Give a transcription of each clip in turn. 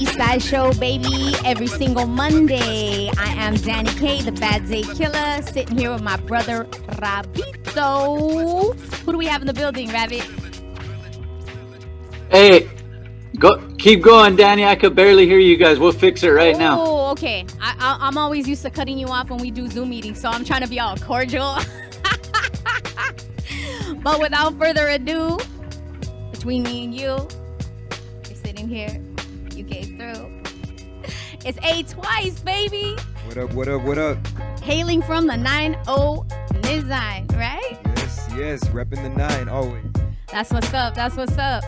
Eastside Show, baby, every single Monday. I am Dani K, the Bad Day Killer, sitting here with my brother Rabito. Who do we have in the building, Rabbit? Hey, keep going, Danny. I could barely hear you guys. We'll fix it right now. Oh, okay. I'm always used to cutting you off when we do Zoom meetings, so I'm trying to be all cordial. But without further ado, between me and you, you're sitting here. You came through. It's Atwyce, baby. What up, what up, what up? Hailing from the 9-0 Nizine, right? Yes, repping the 9, always. That's what's up, that's what's up.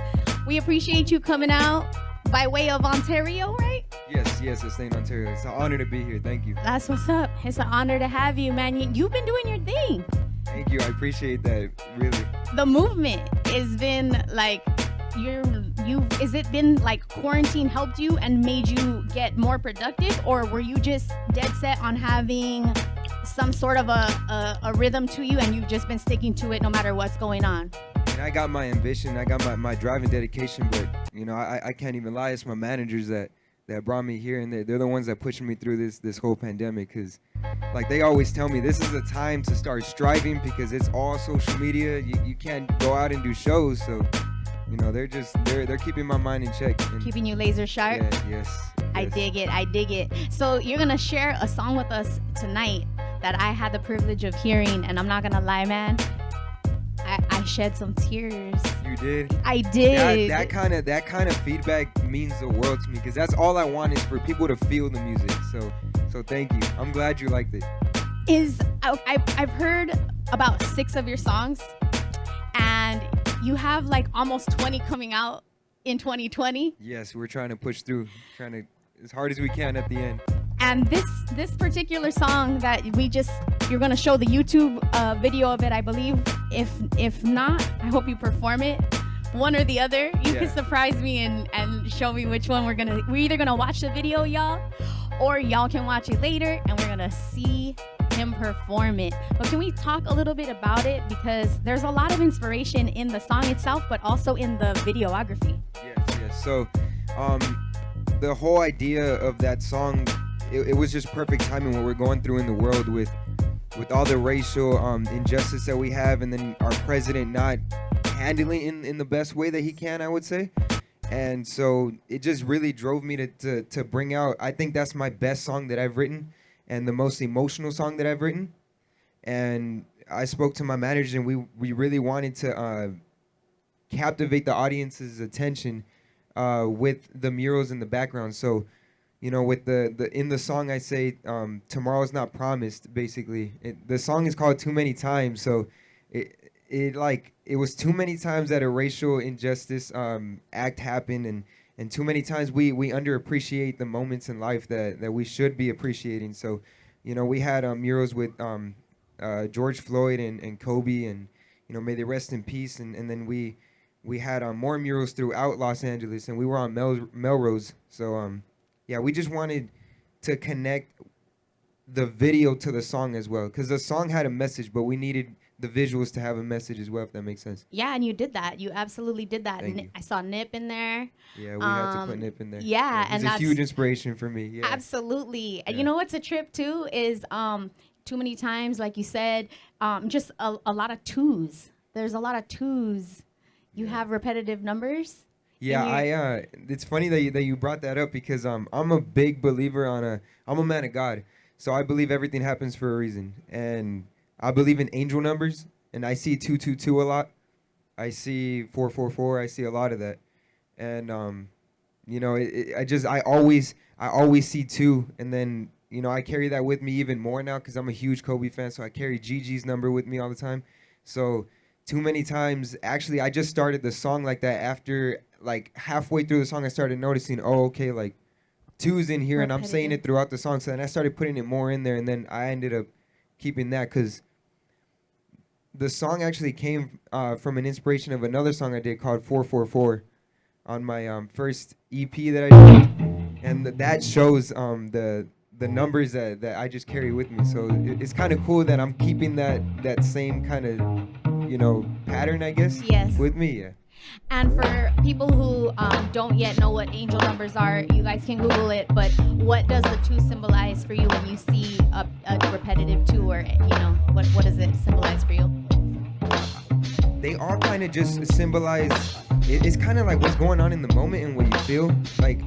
We appreciate you coming out by way of Ontario, right? Yes, it's in Ontario. It's an honor to be here, thank you. That's what's up. It's an honor to have you, man. You've been doing your thing. Thank you, I appreciate that, really. The movement has been like, is it been like quarantine helped you and made you get more productive, or were you just dead set on having some sort of a rhythm to you and you've just been sticking to it no matter what's going on? And I got my ambition, I got my drive and dedication, but you know, I can't even lie. It's my managers that brought me here, and they're the ones that pushed me through this whole pandemic, because like they always tell me, this is a time to start striving because it's all social media. You can't go out and do shows, so you know, they're keeping my mind in check. And keeping you laser sharp? Yeah, yes. I dig it. So you're going to share a song with us tonight that I had the privilege of hearing, and I'm not going to lie, man. I shed some tears. You did? I did. That kind of feedback means the world to me, because that's all I want is for people to feel the music. So thank you. I'm glad you liked it. I've heard about 6 of your songs, and you have like almost 20 coming out in 2020. Yes, we're trying to push through, as hard as we can at the end. And this particular song that you're gonna show the YouTube video of it, I believe. If not, I hope you perform it. One or the other. You can surprise me and show me which one we're either gonna watch the video, y'all, or y'all can watch it later and we're gonna see him perform it. But can we talk a little bit about it, because there's a lot of inspiration in the song itself, but also in the videography. Yes. So the whole idea of that song, it was just perfect timing, what we're going through in the world with all the racial injustice that we have, and then our president not handling in the best way that he can, I would say. And so it just really drove me to bring out, I think that's my best song that I've written and the most emotional song that I've written. And I spoke to my manager, and we really wanted to captivate the audience's attention with the murals in the background. So, you know, with the in the song I say tomorrow's not promised, basically. The song is called Too Many Times, so it was too many times that a racial injustice act happened, and too many times we underappreciate the moments in life that we should be appreciating. So, you know, we had murals with George Floyd and Kobe, and you know, may they rest in peace. And then we had more murals throughout Los Angeles, and we were on Melrose. So yeah, we just wanted to connect the video to the song as well, because the song had a message, but we needed the visuals to have a message as well, if that makes sense. Yeah, and you did that. You absolutely did that. Thank you. I saw Nip in there. Yeah, we had to put Nip in there. Yeah, he's and a that's huge inspiration for me. Yeah, absolutely. And yeah. you know what's a trip too is too many times, like you said, just a lot of twos. There's a lot of twos. You have repetitive numbers. Yeah, it's funny that you brought that up, because I'm a big believer I'm a man of God, so I believe everything happens for a reason, and I believe in angel numbers, and I see 222 a lot. I see 444. I see a lot of that, and you know, I always see 2, and then you know, I carry that with me even more now, because I'm a huge Kobe fan, so I carry Gigi's number with me all the time. So too many times, actually, I just started the song like that. After like halfway through the song, I started noticing, oh, okay, like 2's in here, and I'm saying it throughout the song. So then I started putting it more in there, and then I ended up keeping that, because the song actually came from an inspiration of another song I did called 444 on my first EP that I did, and that shows the numbers that I just carry with me. So it's kind of cool that I'm keeping that same kind of, you know, pattern, I guess, Yes. with me. Yeah. And for people who don't yet know what angel numbers are, you guys can Google it. But what does the 2 symbolize for you when you see a repetitive 2, or what does it symbolize for you? They all kind of just symbolize. It's kind of like what's going on in the moment and what you feel. Like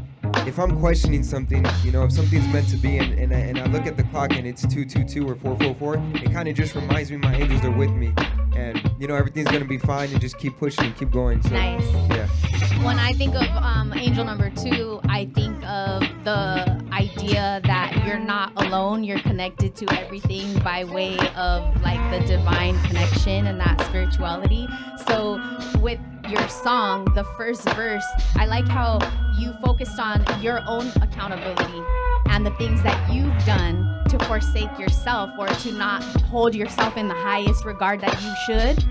if I'm questioning something, if something's meant to be, and I look at the clock and it's 222 or 444, it kind of just reminds me my angels are with me, and everything's gonna be fine, and just keep pushing and keep going. So, nice. Yeah. When I think of angel number 2, I think of the idea that you're not alone. You're connected to everything by way of like the divine connection and that spirituality. So with your song, the first verse, I like how you focused on your own accountability and the things that you've done to forsake yourself, or to not hold yourself in the highest regard that you should.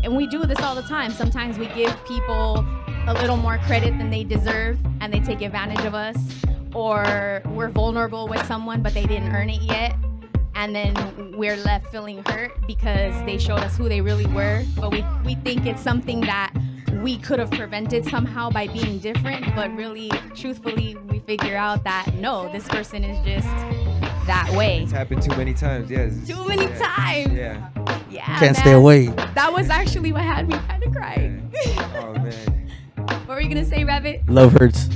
And we do this all the time. Sometimes we give people a little more credit than they deserve, and they take advantage of us, or we're vulnerable with someone but they didn't earn it yet, and then we're left feeling hurt because they showed us who they really were. But we think it's something that we could have prevented somehow by being different, but really, truthfully, we figure out that no, this person is just that way. It's happened too many times. Yes. Too many times. Yeah. Yeah. Can't stay away. That was actually what had me kind of crying. Oh man. What were you gonna say, Rabbit? Love hurts.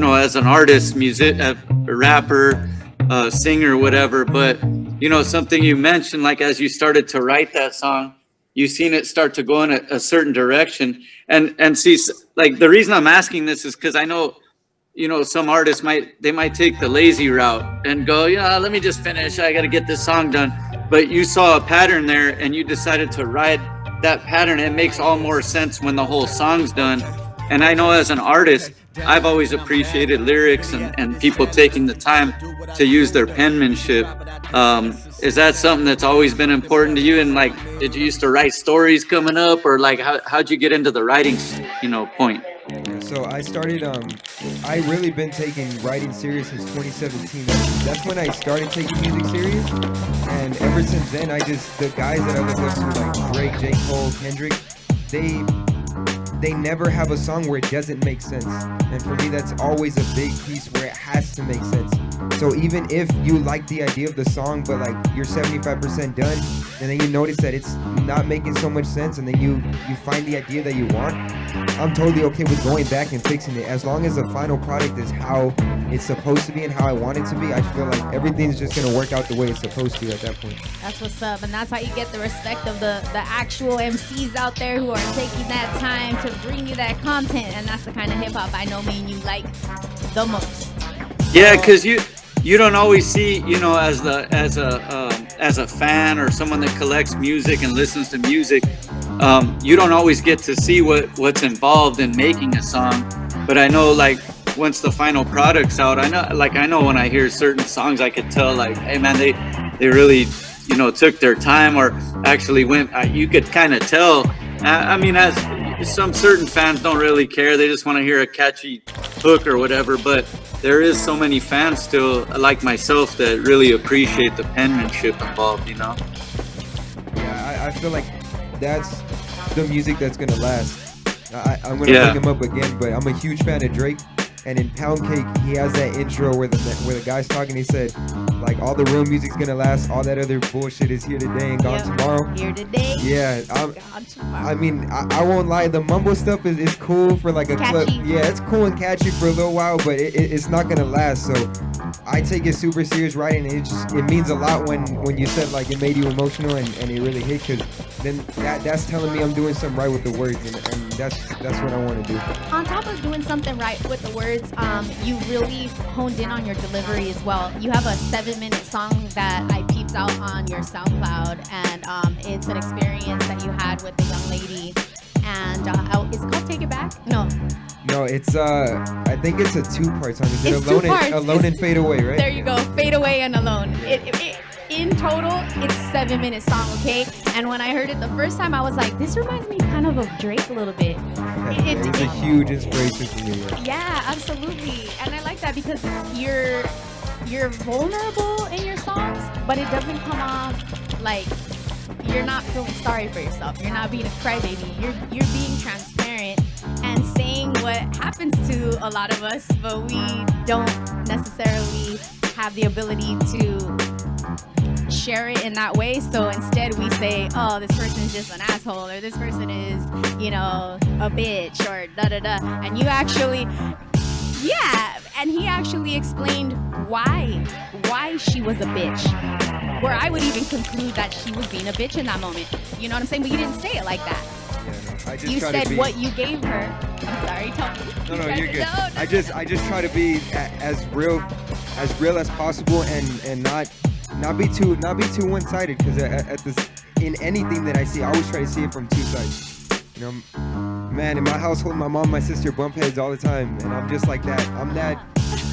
As an artist, a rapper, singer, whatever. But something you mentioned, like as you started to write that song, you seen it start to go in a certain direction. And see, like the reason I'm asking this is because I know, some artists might take the lazy route and go, let me just finish. I got to get this song done. But you saw a pattern there, and you decided to ride that pattern. It makes all more sense when the whole song's done. And I know as an artist, I've always appreciated lyrics and people taking the time to use their penmanship. Is that something that's always been important to you? And like, did you used to write stories coming up, or like how'd you get into the writing, point? So I started, I really been taking writing serious since 2017. That's when I started taking music serious. And ever since then, the guys that I look up to, like Drake, J. Cole, Kendrick, they never have a song where it doesn't make sense. And for me, that's always a big piece where it has to make sense. So even if you like the idea of the song, but like you're 75% done, and then you notice that it's not making so much sense, and then you find the idea that you want, I'm totally okay with going back and fixing it. As long as the final product is how it's supposed to be and how I want it to be, I feel like everything's just going to work out the way it's supposed to at that point. That's what's up. And that's how you get the respect of the actual MCs out there who are taking that time to bring you that content. And that's the kind of hip-hop I know me and you like the most. Yeah, because you don't always see, as a fan or someone that collects music and listens to music, you don't always get to see what's involved in making a song. But I know, like, once the final product's out, I know when I hear certain songs, I could tell, like, hey man, they really, took their time, or actually you could kind of tell. I mean, as some certain fans don't really care, they just want to hear a catchy hook or whatever, but there is so many fans still, like myself, that really appreciate the penmanship involved, Yeah, I feel like that's the music that's gonna last. I'm gonna bring him up again, but I'm a huge fan of Drake. And in Pound Cake, he has that intro where the guy's talking. He said, like, all the real music's gonna last. All that other bullshit is here today and gone tomorrow. Here today. Yeah, gone tomorrow. I mean, I won't lie. The mumble stuff is cool for like a clip. Yeah, it's cool and catchy for a little while, but it's not gonna last. So I take it super serious writing. It means a lot when you said like it made you emotional and it really hit, because then that's telling me I'm doing something right with the words, and that's what I want to do. On top of doing something right with the words, you really honed in on your delivery as well. You have a 7-minute song that I peeped out on your SoundCloud, and it's an experience that you had with a young lady. And is it called Take It Back? No, it's I think it's a 2-part song. Is it Alone and Fade Away, right? There you go, Fade Away and Alone. in total, it's 7-minute song, okay? And when I heard it the first time, I was like, this reminds me kind of Drake a little bit. It was a huge inspiration for me. Yeah, absolutely. And I like that because you're vulnerable in your songs, but it doesn't come off like you're not feeling sorry for yourself. You're not being a crybaby. You're being transparent and saying what happens to a lot of us, but we don't necessarily have the ability to share it in that way. So instead we say, oh, this person is just an asshole, or this person is, you know, a bitch, or da-da-da. And you actually, yeah, and he actually explained why she was a bitch. Where I would even conclude that she was being a bitch in that moment. You know what I'm saying? But you didn't say it like that. Yeah, no, I just You try said to be, what you gave her. I'm sorry, tell me. No, you're good. No. I just try to be as real as possible, and not be too one-sided, because at this, in anything that I see, I always try to see it from two sides. You know, man, in my household, my mom, my sister bump heads all the time, and I'm just like that. I'm that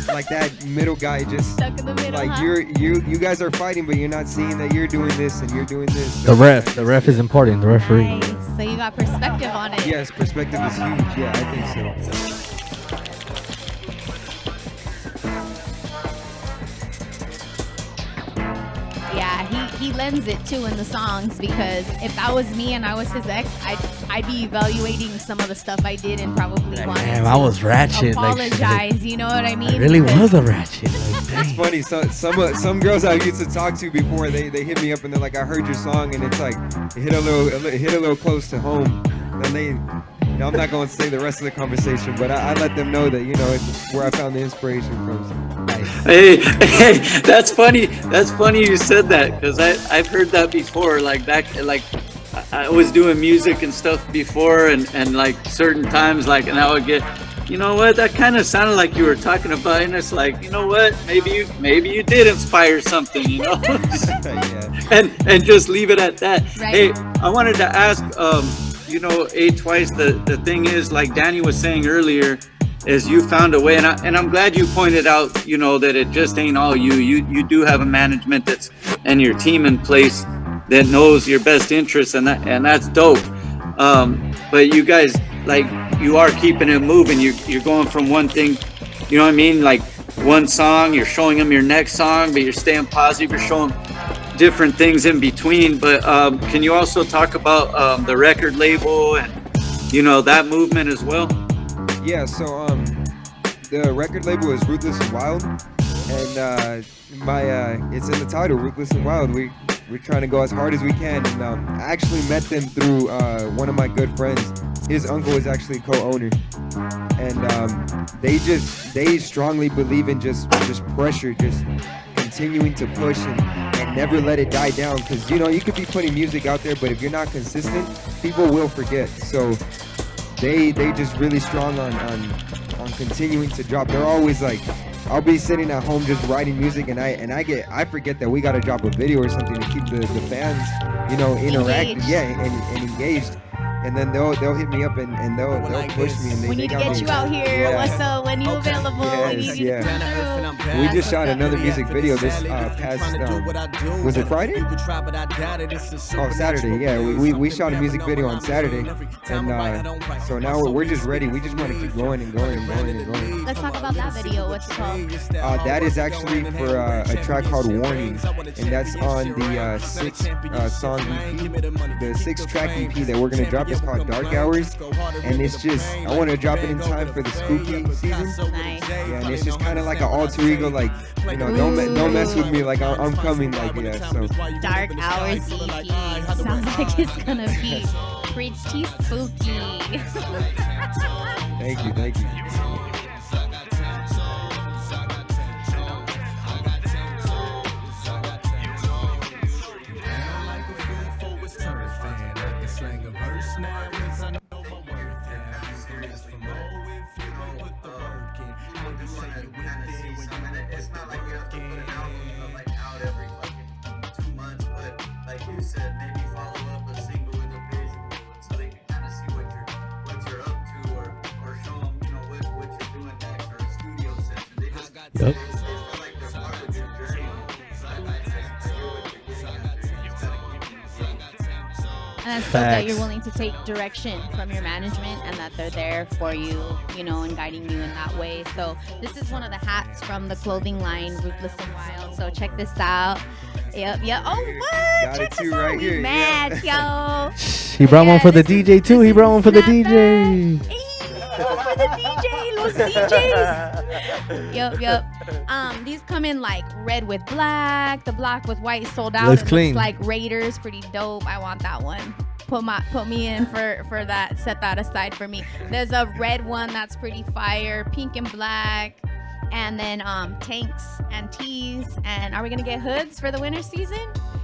like that middle guy, just Stuck in the middle, like huh? you guys are fighting, but you're not seeing that you're doing this and you're doing this. The ref is important. The referee. Nice. So you got perspective on it. Yes, perspective is huge. Yeah, I think so. Yeah, he lends it too in the songs, because if that was me and I was his ex, I'd be evaluating some of the stuff I did and probably wanting Damn, to I was ratchet. apologize. You know what I mean? I really Because- was a ratchet. Like, It's dang. funny. Some girls I used to talk to before, they hit me up and they're like, I heard your song, and it's like it hit a little close to home. Then they, you know, I'm not going to say the rest of the conversation, but I let them know that, you know, it's where I found the inspiration from. So. Hey, that's funny. That's funny you said that, because I've heard that before. Like back, like I was doing music and stuff before, and like certain times, like, and I would get, you know what, that kind of sounded like you were talking about, and it's like, you know what, maybe you did inspire something, you know, Yeah. and just leave it at that. Right. Hey, I wanted to ask, you know, Atwyce, the thing is, like Dani was saying earlier, is you found a way, and I'm glad you pointed out, you know, that it just ain't all you. You do have a management and your team in place that knows your best interests, and that's dope. But you guys, like, you are keeping it moving. You're going from one thing, you know what I mean? Like one song, you're showing them your next song, but you're staying positive. You're showing different things in between. But can you also talk about the record label and, you know, that movement as well? Yeah, so the record label is Ruthless and Wild, and it's in the title, Ruthless and Wild. We're trying to go as hard as we can, and I actually met them through one of my good friends. His uncle is actually co-owner, and they strongly believe in just pressure, just continuing to push and never let it die down, because, you know, you could be putting music out there, but if you're not consistent, people will forget. So they just really strong on continuing to drop. They're always like, I'll be sitting at home just writing music, and I forget that we got to drop a video or something to keep the fans, you know, interactive, Engaged. yeah, and engaged. And then they'll hit me up and they'll push me, and We need to got get me. you out here. Yeah. What's up? When you available? We need Yes, you to yeah. come through. We just shot another music video this past, was it Friday? Oh, Saturday, yeah. We shot a music video on Saturday, and so now we're just ready. We just want to keep going and going and going and going. Let's talk about that video. What's it called? That is actually for a track called Warning, and that's on the 6-song EP. The 6-track EP that we're gonna drop is called Dark Hours, and it's just, I want to drop it in time for the spooky season. Nice. Yeah, and it's just kind of like an alter ego, like, you know, don't mess with me, like I'm coming, like, yeah. So Dark Hours EP. Sounds like it's gonna be pretty spooky. thank you. It's not like you have to put an album like out every fucking 2 months, but like you said, maybe follow up a single with a vision so they can kind of see what you're up to, or show them, you know, what you're doing next, or a studio session. They just Yep. they feel like they're part of your journey. I hear what you're And it's dope that you're Facts. willing to take direction from your management and that they're there for you, you know, and guiding you in that way. So this is one of the hats from the clothing line, Ruthless and Wild. So check this out. Yep. Oh, what? Got Check it this too out. right We here, mad, yo. He brought one for the this DJ too. this He brought one for the snapback. DJ. Hey, one for the DJ, los DJs. Yep. These come in like red with black. The black with white sold out. Looks It clean. looks like Raiders, pretty dope. I want that one. Put me in for that. Set that aside for me. There's a red one that's pretty fire, pink and black. And then tanks and tees. And are we gonna get hoods for the winter season?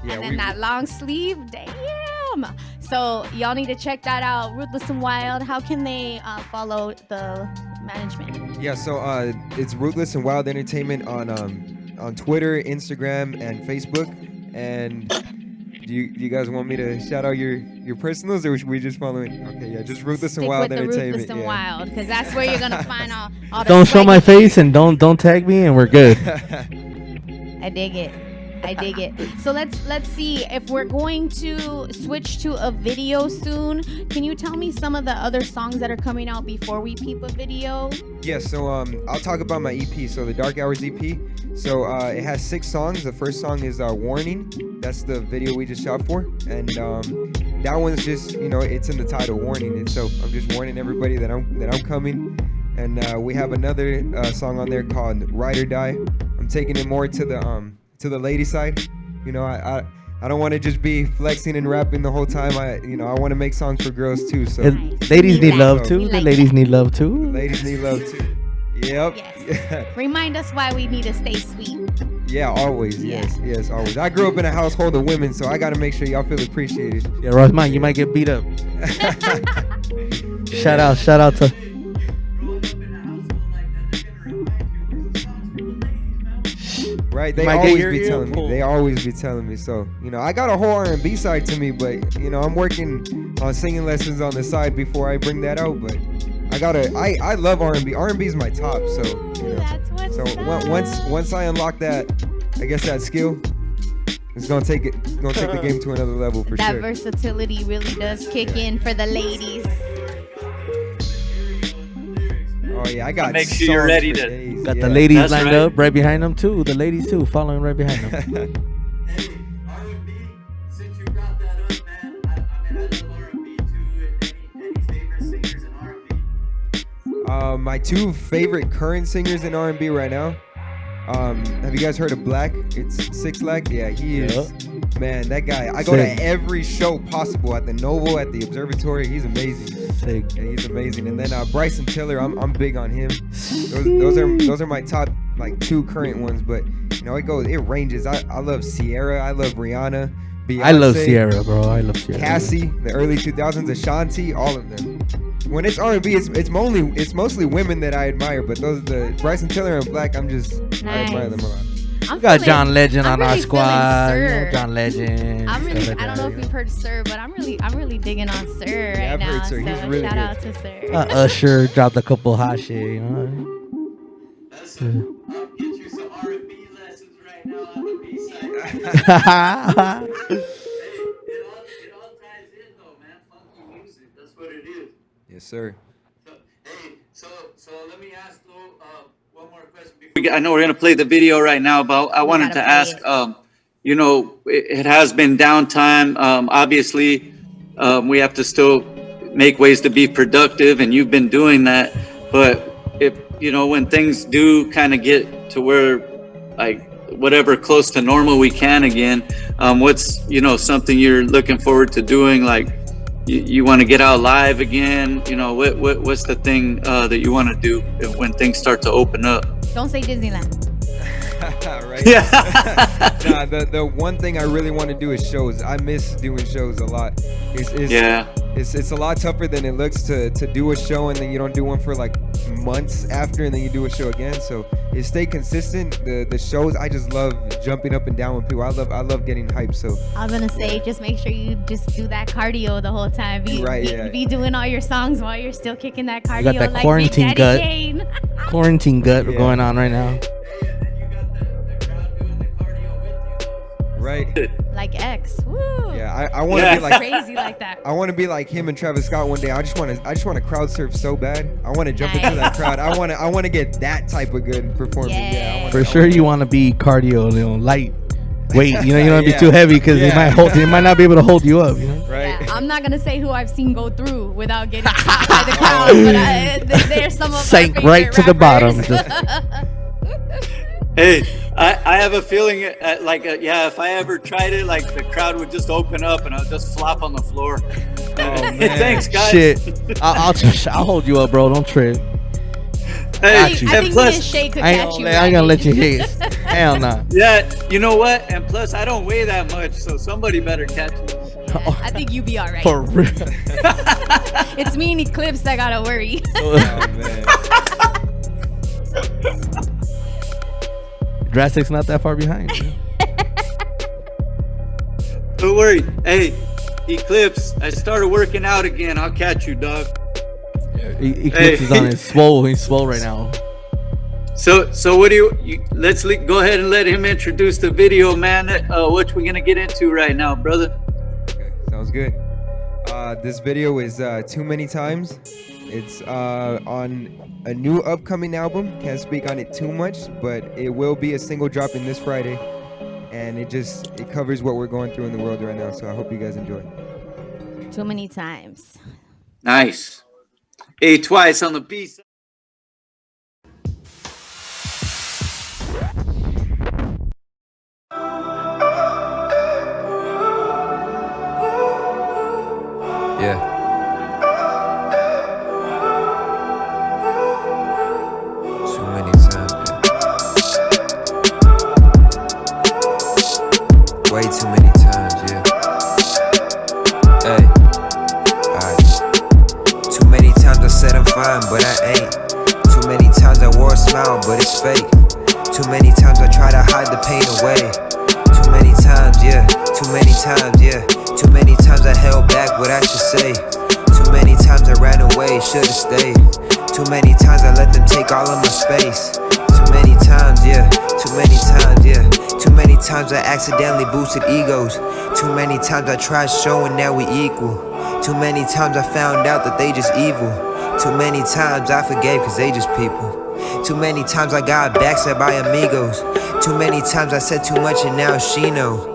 Yeah, and then we- that long sleeve. Damn. So y'all need to check that out. Ruthless and Wild. How can they follow the management? Yeah, so it's Ruthless and Wild Entertainment on Twitter, Instagram, and Facebook. And do you guys want me to shout out your personals, or should we just follow it? Okay, yeah, just Ruthless Stick and Wild with the Entertainment. Ruthless and yeah. Wild, because that's where you're gonna find all the Don't show my swaggy face and don't tag me, and we're good. I dig it. So let's see if we're going to switch to a video soon. Can you tell me some of the other songs that are coming out before we peep a video? Yeah, so I'll talk about my EP. So the Dark Hours EP. So it has 6 songs. The first song is Warning. That's the video we just shot for, and that one's just, you know, it's in the title, Warning. And so I'm just warning everybody that I'm coming. And we have another song on there called Ride or Die. I'm taking it more to the lady side. You know, I don't want to just be flexing and rapping the whole time. I want to make songs for girls too. So Nice. Ladies We need like love that. too. We The like ladies that. need love too. ladies need love too. Yep. Yes. Remind us why we need to stay sweet. Yeah, always. Yeah. Yes, always. I grew up in a household of women, so I got to make sure y'all feel appreciated. Yeah, Rosman, you might get beat up. Shout out to. Right? They Might get always your be ear telling me. pulled. They always be telling me. So, you know, I got a whole R&B side to me, but, you know, I'm working on singing lessons on the side before I bring that out. But I love R&B. R&B is my top. So, you know. That's what's So up. once I unlock that, I guess that skill, it's gonna take the game to another level for That sure. versatility really does kick in for the ladies. Oh yeah, I got. Make sure you're songs ready for to- days, Got yeah. the ladies That's lined right. up right behind them too. The ladies too, following right behind them. Hey, R&B, since you brought that up, man, I love R&B too. Any favorite singers in R&B? My 2 favorite current singers in R&B right now. Have you guys heard of Black? It's 6 Lack. Yeah, he is. Man, that guy. I go to Sick. every show possible at the Noble, at the Observatory. He's amazing. Sick. Yeah, he's amazing. And then Bryson Tiller, I'm big on him. Those are my top like 2 current ones. But you know, it ranges. I love Sierra. I love Rihanna. Beyonce, I love Sierra, bro. I love Sierra. Cassie, the early 2000s, Ashanti, all of them. When it's R&B, it's mostly women that I admire. But the Bryson Tiller and Black, I admire them a lot. I'm We got feeling- John Legend I'm on our really squad. feeling You know, Sir. John Legend. I don't stuff know like if you've heard Sir, but I'm really digging on Sir right I've now. heard Sir. So He's really shout good. out to Sir. that. Usher dropped a couple hot shit. You know. Listen, I'll get you some R&B lessons right now on the B-side. What Hey, it all ties in though, man. Funky music, that's what it is. Yes, sir. So, hey, so let me ask though, one more question before I know we're gonna play the video right now, but I wanted gotta to play ask, it. you know, it has been downtime. Obviously, we have to still make ways to be productive, and you've been doing that. But if you know, when things do kind of get to where, like, whatever close to normal we can again, what's something you're looking forward to doing? Like, you want to get out live again? You know, what's the thing that you want to do when things start to open up? Don't say Disneyland. Right? Yeah. Nah, the one thing I really want to do is shows. I miss doing shows a lot. It's a lot tougher than it looks to do a show and then you don't do one for like months after and then you do a show again. So stay consistent. The shows, I just love jumping up and down with people. I love getting hyped. So I was gonna say, just make sure you just do that cardio the whole time. Be doing all your songs while you're still kicking that cardio. got that like quarantine Big Daddy gut. Kane. Quarantine gut Yeah. going on right now. Right? Like X. Woo. Yeah, I want to be like crazy like that. I want to be like him and Travis Scott one day. I just want to crowd surf so bad. I want to jump into that crowd. I want to get that type of good performance. Yeah, For sure, you want to be cardio, light weight. You don't want to be too heavy because they might not be able to hold you up. Right. Yeah, I'm not gonna say who I've seen go through without getting caught by the crowd, but there's some of sank my right to the bottom. Hey, I have a feeling if I ever tried it, like the crowd would just open up and I'll just flop on the floor. Man. Thanks, guys. Shit, I'll hold you up, bro. Don't trip. Hey, I think me and Shaye could catch you. I ain't gonna let you hit. Hell no. Yeah, you know what? And plus, I don't weigh that much, so somebody better catch me. Yeah, I think you be all right. For real. It's me and Eclipse that gotta worry. Oh, man. Drastic's not that far behind. Don't worry. Hey, Eclipse, I started working out again. I'll catch you, dog. Eclipse is on his swole. He's swole right now. So what do you let's go ahead and let him introduce the video, man. What we gonna get into right now, brother? Okay, sounds good. This video is Too Many Times. It's on a new upcoming album. Can't speak on it too much, but it will be a single dropping this Friday, and it covers what we're going through in the world right now. So I hope you guys enjoy. Too many times. Nice. Atwyce on the beat. Yeah. Too many times, yeah. Way too many times, yeah. Hey, alright. Too many times I said I'm fine, but I ain't. Too many times I wore a smile, but it's fake. Too many times I try to hide the pain away. Too many times, yeah. Too many times, yeah. Too many times I held back what I should say. Too many times I ran away, should've stayed. Too many times I let them take all of my space. Too many times, yeah. Too many times, yeah. Too many times I accidentally boosted egos. Too many times I tried showing that we equal. Too many times I found out that they just evil. Too many times I forgave cause they just people. Too many times I got backstabbed by amigos. Too many times I said too much and now she know.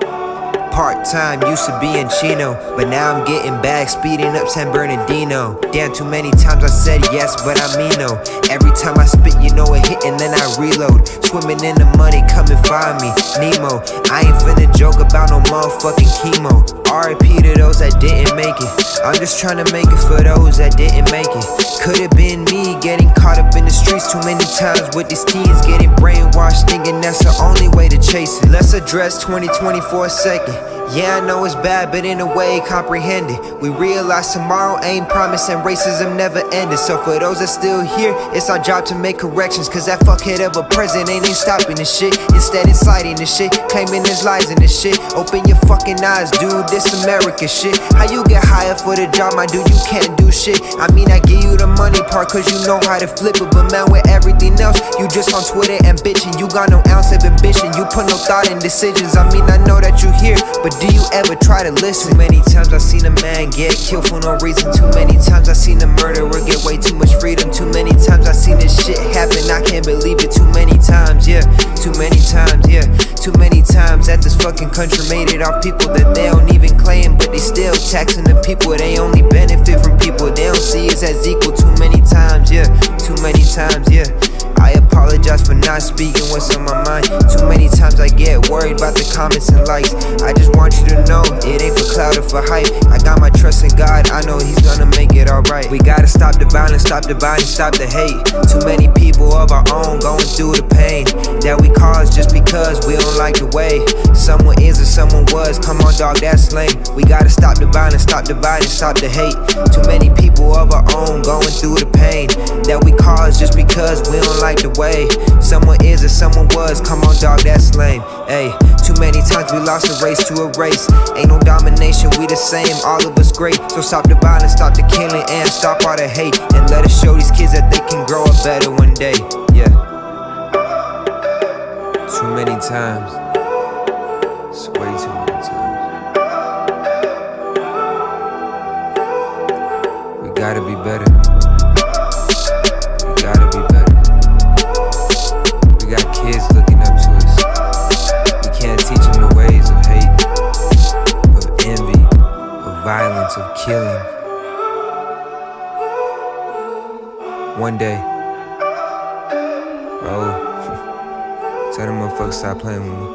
Part-time, used to be in Chino, but now I'm getting back, speeding up San Bernardino. Damn, too many times I said yes, but I mean no. Every time I spit, you know it hit and then I reload. Swimming in the money, come and find me, Nemo. I ain't finna joke about no motherfucking chemo. R.I.P. to those that didn't make it. I'm just trying to make it for those that didn't make it. Could've been me getting caught up in the streets too many times with these teens getting brainwashed, thinking that's the only way to chase it. Let's address 2020 for a second. Yeah, I know it's bad, but in a way, comprehend it. We realize tomorrow ain't promised and racism never ended. So for those that still here, it's our job to make corrections. Cause that fuckhead of a president ain't stopping this shit. Instead inciting this shit, claiming there's lies in this shit. Open your fucking eyes, dude, this America shit. How you get hired for the job, my dude, you can't do shit. I mean, I give you the money part cause you know how to flip it. But man, with everything else, you just on Twitter and bitching. You got no ounce of ambition, you put no thought in decisions. I mean, I know that you here, but do you ever try to listen? Too many times I've seen a man get killed for no reason. Too many times I've seen a murderer get way too much freedom. Too many times I've seen this shit happen, I can't believe it. Too many times, yeah. Too many times, yeah. Too many times that this fucking country made it off people that they don't even claim, but they still taxing the people. They only benefit from people they don't see us as equal. Too many times, yeah. Too many times, yeah. I apologize for not speaking what's on my mind. Too many times I get worried about the comments and likes. I just want you to know, it ain't for clout or for hype. I got my trust in God, I know he's gonna make it alright. We gotta stop the violence, stop the violence, stop the hate. Too many people of our own going through the pain that we cause just because we don't like the way someone is or someone was. Come on dog, that's lame. We gotta stop the violence, stop the violence, stop the hate. Too many people of our own going through the pain that we cause just because we don't like the way someone is or someone was. Come on dog, that's lame. Hey, too many times we lost a race to a race. Ain't no domination, we the same, all of us great. So stop the violence, stop the killing, and stop all the hate. And let us show these kids that they can grow up better one day. Yeah. Too many times. It's way too many times. We gotta be better. We gotta be better. We got kids looking up to us. We can't teach them the ways of hate, of envy, of violence, of killing. One day, oh, tell them motherfuckers stop playing with me.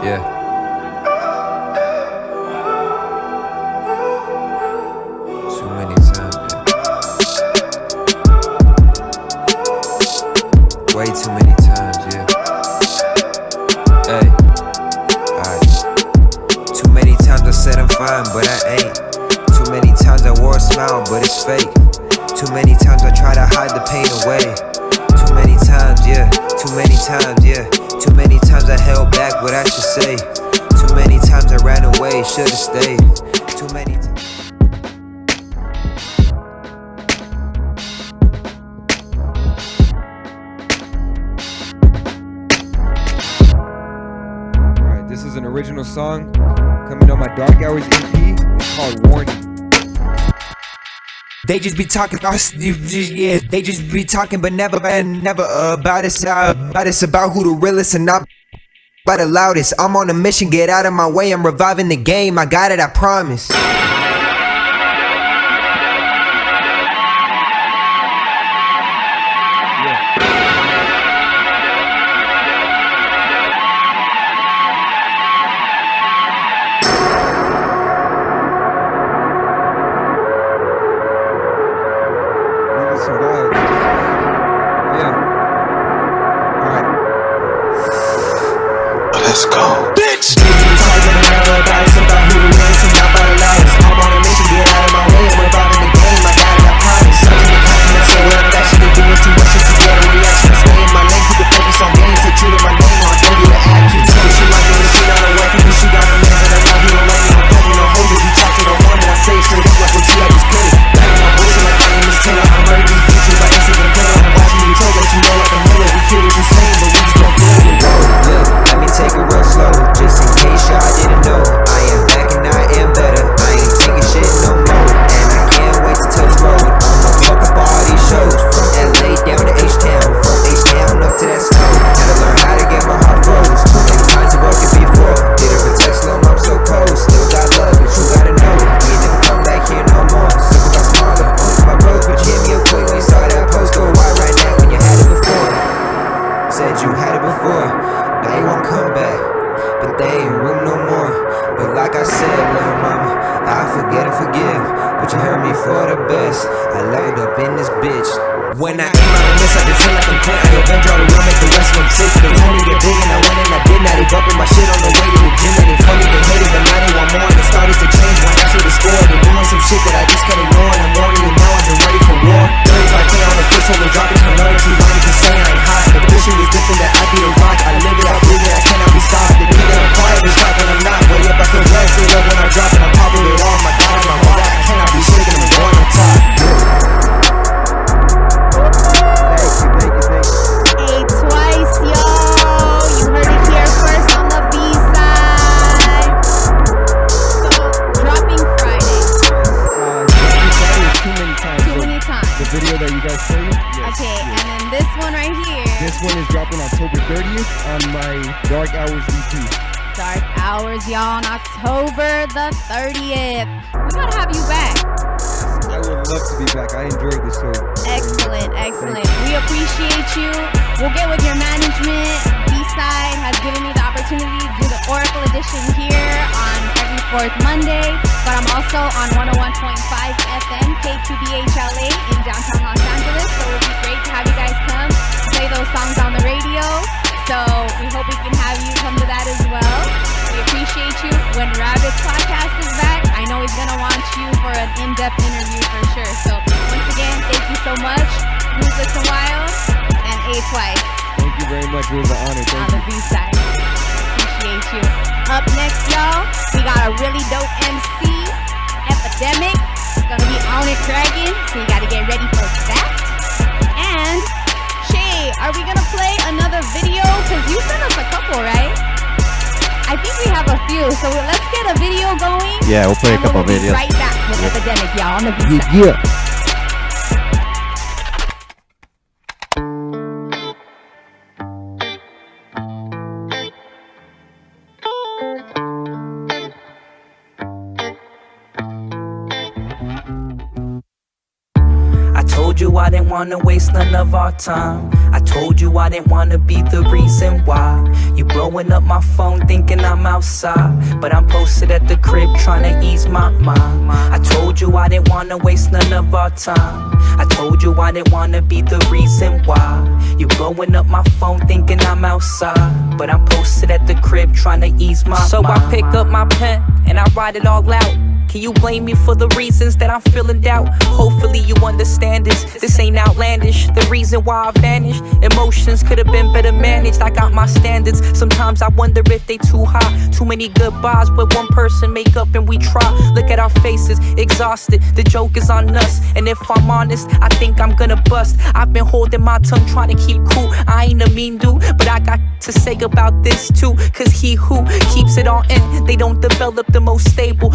Yeah. Too many times, yeah. Way too many times, yeah. Hey, alright. Too many times I said I'm fine, but I ain't. Too many times I wore a smile, but it's fake. Too many times I try to hide the pain away. Too many times, yeah. Too many times, yeah. Too many times I held back what I should say. Too many times I ran away, should've stayed. Too many times. Alright, this is an original song coming on my Dark Hours EP. It's called Warning. They just be talking, yeah. They just be talking, but never about us. It's about who the realest and not by the loudest. I'm on a mission, get out of my way. I'm reviving the game. I got it, I promise. Let's go. Bitch! They be talking and never about us. About who the realest and not by the loudest. I'm on a mission, get out of my way. I'm reviving the game. I got it, I promise. Something to confidence, so whatever that shit they doing too much just to get a reaction. I stay in my lane, keep the focus on game. Take true to my name, I'll show you the action. Tell me she like it when she not away. Cause she got the man that I know he don't like me. I'm fucking no hoes if you talk to the one. And I say it straight up like what I just cut it. Back in my bullshit like my name is Taylor. I'm ready these bitches like this is a killer. I'm watching you troll, let you know like a miller. We hear what you're saying, but we just don't feel it. Look, let me take it real slow, just in case y'all didn't know. I am back and I am better. I ain't taking shit no more, and I can't wait to touch road. I'ma fuck up all these shows, from LA down to H-Town, from H-Town up to that snow. Had to learn how to get my heart froze. Too many times I broke it before. Did it protect slow, I'm so cold. Still got love, but you gotta know we ain't never come back here no more. Simple got smaller, only my bros, but you hit me up quick when you saw that post. Go wide right now when you had it before. Said you had it before. Now you won't come back, but they ain't room no more. But like I said, little mama, I forget and forgive, but you heard me for the best. I leveled up in this bitch. When I aim out and miss, I just feel like I'm Clint. I avenge all the real, make the rest of them sick. They told me get big and I went and I did. Now they bumping my shit on the way to the gym. That ain't funny, they hated, but now they want more. And it started to change when I should have scored. They're doing some shit that I just can't ignore. And I'm warning you now, I've been ready for war. 35K on the fist, hold the drop. It's my another too long to say I ain't hot. If this shit was different, that I'd be the rock. I live it, I breathe it, I cannot be stopped. They think that I'm quiet, it's not when I'm not. Way up, I feel blessed, they love when I drop. And I'm popping it off, my God, my heart. I cannot be shaking, I'm going on top. Atwyce, yo, you heard it here first on the B-side. So, dropping Friday. Too many times. The video that you guys played? Yes. Okay, and then this one right here. This one is dropping October 30th on my Dark Hours EP. Dark Hours, y'all, on October the 30th. We gotta have you back. I would love to be back. I enjoyed the show. Excellent, excellent. We appreciate you. We'll get with your management. B-side has given me the opportunity to do the Oracle edition here on every fourth Monday, but I'm also on 101.5 FM K2BHLA in downtown Los Angeles, so it would be great to have you guys come play those songs on the radio. So we hope we can have you come to that as well. We appreciate you. When in-depth interview for sure. So once again, thank you so much, Ruthless and Wild and Atwyce. Thank you very much. It was an honor. On Thank the you. B-side. Appreciate you. Up next, y'all, we got a really dope MC, Epidemic. It's gonna be on it cracking, so you gotta get ready for that. And Shaye, are we gonna play another video? Cause you sent us a couple, right? I think we have a few, so let's get a video going. Yeah, we'll play a couple we'll be videos. right back with Epidemic, y'all, on the B-side. Yeah. I told you I didn't wanna waste none of our time. I told you I didn't wanna be the reason why. You blowing up my phone thinking I'm outside, but I'm posted at the crib trying to ease my mind. I told you I didn't wanna waste none of our time. I told you I didn't wanna be the reason why. You blowing up my phone thinking I'm outside, but I'm posted at the crib trying to ease my mind. So I pick up my pen and I write it all out. Can you blame me for the reasons that I'm feeling doubt? Hopefully you understand this. This ain't outlandish. The reason why I vanished, emotions could have been better managed. I got my standards. Sometimes I wonder if they too high. Too many goodbyes with one person make up and we try. Look at our faces, exhausted. The joke is on us. And if I'm honest, I think I'm gonna bust. I've been holding my tongue trying to keep cool. I ain't a mean dude, but I got to say about this too. Cause he who keeps it all in, they don't develop the most stable.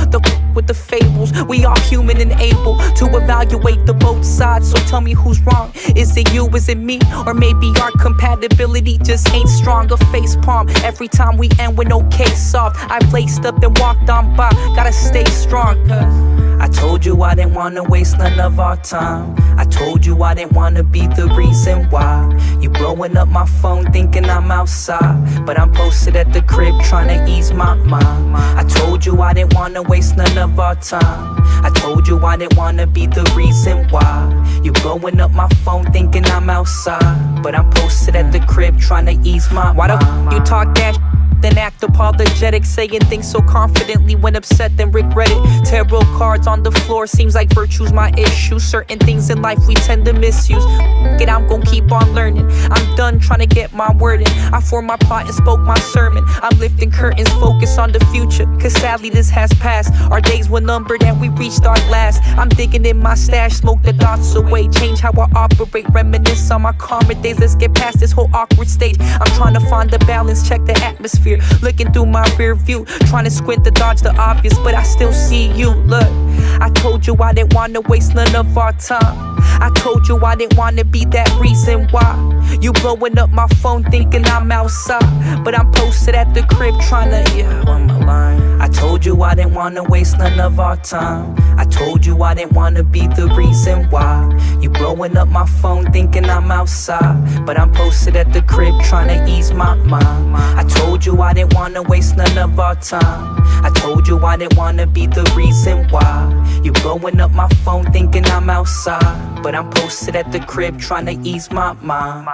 With the fables, we are human and able to evaluate the both sides. So tell me who's wrong. Is it you, is it me? Or maybe our compatibility just ain't strong. A face palm every time we end with no case off. I laced up and walked on by, gotta stay strong. Cause I told you I didn't wanna waste none of our time. I told you I didn't wanna be the reason why. You blowing up my phone thinking I'm outside, but I'm posted at the crib trying to ease my mind. I told you I didn't wanna waste none of our time. I told you I didn't wanna be the reason why. You blowing up my phone thinking I'm outside, but I'm posted at the crib trying to ease my mind. Why the f you talk that then act apologetic, saying things so confidently when upset then regret it. Tarot cards on the floor, seems like virtue's my issue. Certain things in life we tend to misuse. It, I'm gon' keep on learning. I'm done trying to get my word in. I formed my plot and spoke my sermon. I'm lifting curtains, focus on the future, cause sadly this has passed. Our days were numbered and we reached our last. I'm digging in my stash, smoke the thoughts away, change how I operate, reminisce on my calmer days. Let's get past this whole awkward stage. I'm trying to find the balance, check the atmosphere. Looking through my rear view, trying to squint to dodge the obvious, but I still see you. Look, I told you I didn't wanna waste none of our time. I told you I didn't wanna be that reason why. You blowing up my phone thinking I'm outside, but I'm posted at the crib trying to, yeah, on my line. I told you I didn't wanna waste none of our time. I told you I didn't wanna be the reason why. You blowing up my phone thinking I'm outside, but I'm posted at the crib trying to ease my mind. I told you I didn't wanna waste none of our time. I told you I didn't wanna be the reason why. You blowing up my phone thinking I'm outside, but I'm posted at the crib trying to ease my mind.